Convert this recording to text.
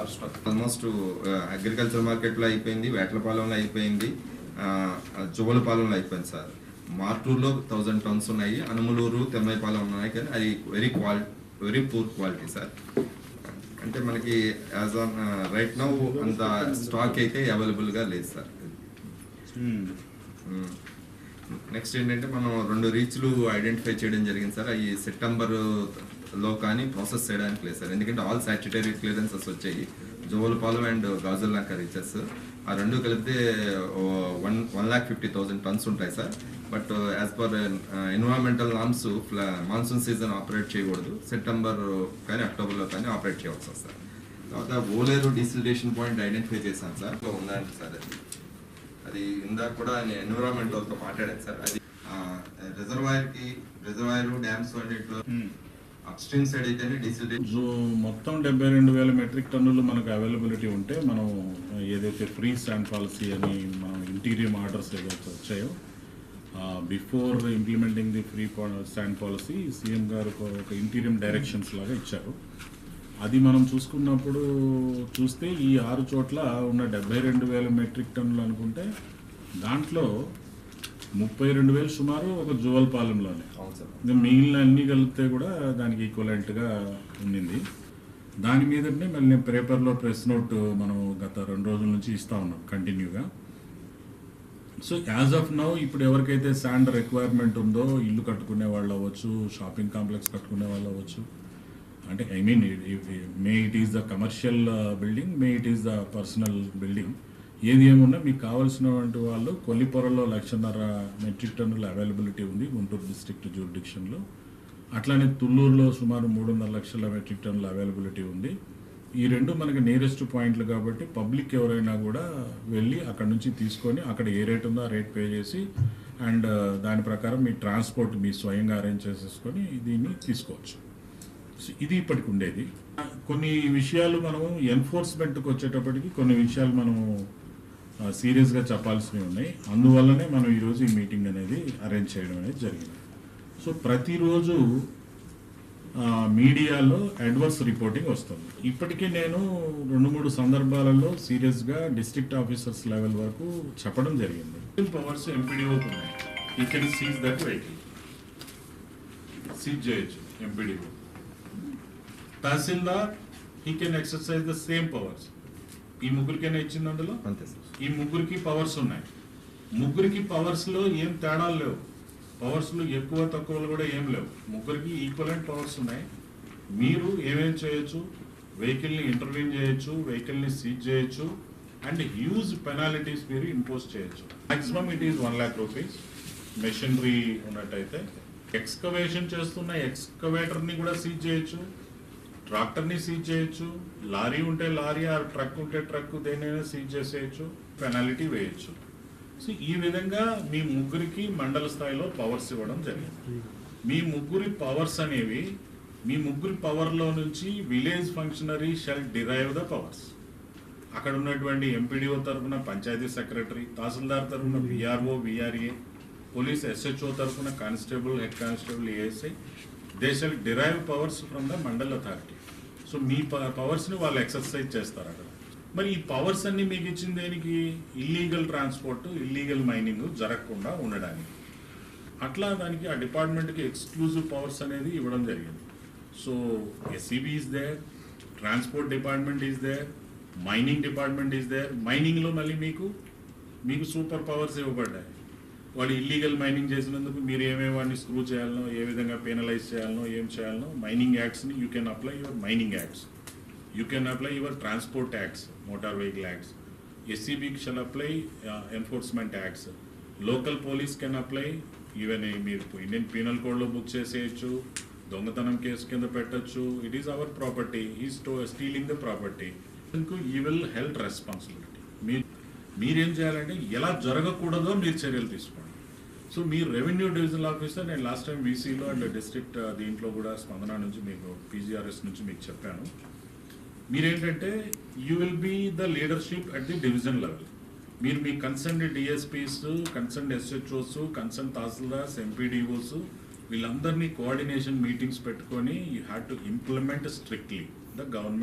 Almost agriculture మార్కెట్లో అయిపోయింది, వేటలపాలెంలో అయిపోయింది, జువ్వలపాలెంలో అయిపోయింది సార్. మార్టూరులో 1000 టన్స్ ఉన్నాయి, అనుమలూరు తెమ్మైపాలెం ఉన్నాయి, కానీ అది వెరీ పూర్ క్వాలిటీ సార్. అంటే మనకి యాజ్ ఆన్ రైట్ నౌ అంత స్టాక్ అయితే అవైలబుల్గా లేదు సార్. నెక్స్ట్ ఏంటంటే మనం 2 రీచ్లు ఐడెంటిఫై చేయడం జరిగింది సార్. అవి సెప్టెంబర్లో కానీ ప్రాసెస్ చేయడానికి లేదు సార్, ఎందుకంటే ఆల్ స్టాట్యుటరీ క్లియరెన్సెస్ వచ్చాయి. జోవలపాలెం అండ్ గాజుల్లంక రీచెస్ ఆ 2 కలిపితే 1,50,000 టన్స్ ఉంటాయి sir. But as per environmental norms monsoon season operate చేయకూడదు, సెప్టెంబర్ కానీ అక్టోబర్లో కానీ ఆపరేట్ చేయవచ్చు సార్. తర్వాత ఓలేరు డీసిల్టేషన్ పాయింట్ ఐడెంటిఫై చేశాను సార్, ఉందండి సార్. అది ఇందాక కూడా నేను ఎన్విరాన్మెంట్ వాళ్ళతో మాట్లాడాను సార్. అది రిజర్వాయర్ డ్యామ్స్ అన్నింటిలో అప్స్ట్రీమ్ సైడ్ అయితేనే డీసిల్టేషన్ మొత్తం 72,000 మెట్రిక్ టన్నులు మనకు అవైలబిలిటీ ఉంటే మనం ఏదైతే ఫ్రీ స్టాండ్ పాలసీ అని మనం ఇంటీరియం ఆర్డర్స్ ఏదైతే వచ్చాయో before implementing the free stand policy CM గారు ఒక ఇంటీరియం డైరెక్షన్స్ లాగా ఇచ్చారు. అది మనం చూసుకున్నప్పుడు చూస్తే ఈ 6 చోట్ల ఉన్న 72,000 మెట్రిక్ టన్నులు అనుకుంటే దాంట్లో 32,000 సుమారు ఒక జువ్వలపాలెంలోనే, ఇంకా మిగిలిన అన్నీ కలిపితే కూడా దానికి ఈక్వలెంట్గా ఉండింది. దాని మీదనే మళ్ళీ నేను పేపర్లో ప్రెస్ నోట్ మనం గత 2 రోజుల నుంచి ఇస్తూ ఉన్నాం కంటిన్యూగా. సో యాజ్ ఆఫ్ నౌ ఇప్పుడు ఎవరికైతే శాండ్ రిక్వైర్మెంట్ ఉందో, ఇల్లు కట్టుకునే వాళ్ళు అవ్వచ్చు, షాపింగ్ కాంప్లెక్స్ కట్టుకునే వాళ్ళు అవ్వచ్చు, అంటే I mean may it is the commercial building, may it is the personal building, ఏది ఏమున్నా మీకు కావాల్సినటువంటి వాళ్ళు కొల్లిపొరలో 1,50,000 మెట్రిక్ టన్నుల అవైలబిలిటీ ఉంది గుంటూరు డిస్ట్రిక్ట్ జ్యూరిడిక్షన్లో. అట్లానే తుళ్ళూరులో సుమారు 300 లక్షల మెట్రిక్ టన్నుల అవైలబిలిటీ ఉంది. ఈ 2 మనకి నియరెస్ట్ పాయింట్లు కాబట్టి పబ్లిక్ ఎవరైనా కూడా వెళ్ళి అక్కడ నుంచి తీసుకొని అక్కడ ఏ రేట్ ఉందో ఆ రేట్ పే చేసి అండ్ దాని ప్రకారం మీ ట్రాన్స్పోర్ట్ మీ స్వయంగా అరేంజ్ చేసేసుకొని దీన్ని తీసుకోవచ్చు. ఇది ఇప్పటికి ఉండేది. కొన్ని విషయాలు మనము ఎన్ఫోర్స్మెంట్కి వచ్చేటప్పటికి కొన్ని విషయాలు మనము సీరియస్గా చెప్పాల్సినవి ఉన్నాయి. అందువల్లనే మనం ఈరోజు ఈ మీటింగ్ అనేది అరేంజ్ చేయడం అనేది జరిగింది. సో ప్రతిరోజు మీడియాలో అడ్వర్స్ రిపోర్టింగ్ వస్తుంది. ఇప్పటికీ నేను 2-3 సందర్భాలలో సీరియస్గా డిస్ట్రిక్ట్ ఆఫీసర్స్ లెవెల్ వరకు చెప్పడం జరిగింది. పవర్స్ ఎంపీడీఓకి ఉన్నాయి, ఈ can seize that vehicle, seize చేయొచ్చు MPDO. Tahsildar he can exercise the same powers. ఈ ముగ్గురికైనా ఇచ్చింది అందులో, ఈ ముగ్గురికి పవర్స్ ఉన్నాయి. ముగ్గురికి పవర్స్లో ఏం తేడాలు లేవు, పవర్స్లో ఎక్కువ తక్కువలు కూడా ఏం లేవు, ముగ్గురికి ఈక్వలెంట్ పవర్స్ ఉన్నాయి. మీరు ఏమేం చేయొచ్చు, వెహికల్ని ఇంటర్వ్యూన్ చేయొచ్చు, వెహికల్ని సీజ్ చేయొచ్చు అండ్ హ్యూజ్ పెనాలిటీస్ మీరు ఇంపోజ్ చేయొచ్చు. Maximum it is 1 lakh rupees. Machinery ఉన్నట్టయితే ఎక్స్కవేషన్ చేస్తున్న ఎక్స్కవేటర్ని కూడా సీజ్ చేయొచ్చు, ట్రాక్టర్ని సీజ్ చేయొచ్చు, లారీ ఉంటే లారీ, ఆ ట్రక్ ఉంటే ట్రక్, దేనైనా సీజ్ చేసేయచ్చు, పెనాలిటీ వేయచ్చు. సో ఈ విధంగా మీ ముగ్గురికి మండల స్థాయిలో పవర్స్ ఇవ్వడం జరిగింది. మీ ముగ్గురి పవర్స్ అనేవి, మీ ముగ్గురి పవర్లో నుంచి village functionary shall derive the powers. అక్కడ ఉన్నటువంటి ఎంపీడీఓ తరఫున పంచాయతీ సెక్రటరీ, తహసీల్దార్ తరఫున విఆర్ఓ విఆర్ఏ, పోలీస్ ఎస్హెచ్ఓ తరఫున constable head constable ASI, they shall derive powers from the mandal authority. So మీ పవర్స్ని వాళ్ళు ఎక్సర్సైజ్ చేస్తారు అక్కడ. మరి ఈ పవర్స్ అన్ని మీకు ఇచ్చిన దేనికి? ఇల్లీగల్ ట్రాన్స్పోర్ట్, ఇల్లీగల్ మైనింగ్ జరగకుండా ఉండడానికి. అట్లా దానికి ఆ డిపార్ట్మెంట్కి ఎక్స్క్లూజివ్ పవర్స్ అనేది ఇవ్వడం జరిగింది. So SCB is there, transport department is there, mining department is there. మైనింగ్లో మళ్ళీ మీకు సూపర్ పవర్స్ ఇవ్వబడ్డాయి. వాళ్ళు ఇల్లీగల్ మైనింగ్ చేసినందుకు మీరు ఏమేమి వాడిని స్క్రూ చేయాలనో, ఏ విధంగా పెనలైజ్ చేయాలనో, ఏం చేయాలనో మైనింగ్ యాక్ట్స్ని you can apply your mining acts. You can apply your transport acts, motor vehicle acts. SCB shall apply enforcement acts. Local police can apply, even మీరు ఇండియన్ పీనల్ కోడ్లో బుక్ చేసేయచ్చు, దొంగతనం కేసు కింద పెట్టచ్చు. It is our property, is stealing the property. You will health responsibility. మీరేం చేయాలంటే ఎలా జరగకూడదో మీరు చర్యలు తీసుకోండి. సో మీరు రెవెన్యూ డివిజనల్ ఆఫీసర్, నేను లాస్ట్ టైం వీసీలో అండ్ డిస్ట్రిక్ట్ దీంట్లో కూడా స్పందన నుంచి మీకు పీజీఆర్ఎస్ నుంచి మీకు చెప్పాను. మీరేంటంటే you will be the leadership at the division level. మీరు మీ concern DSPs, concern SHOs, concern tahsildars, MPDOs వీళ్ళందరినీ కోఆర్డినేషన్ మీటింగ్స్ పెట్టుకొని you have to implement strictly the government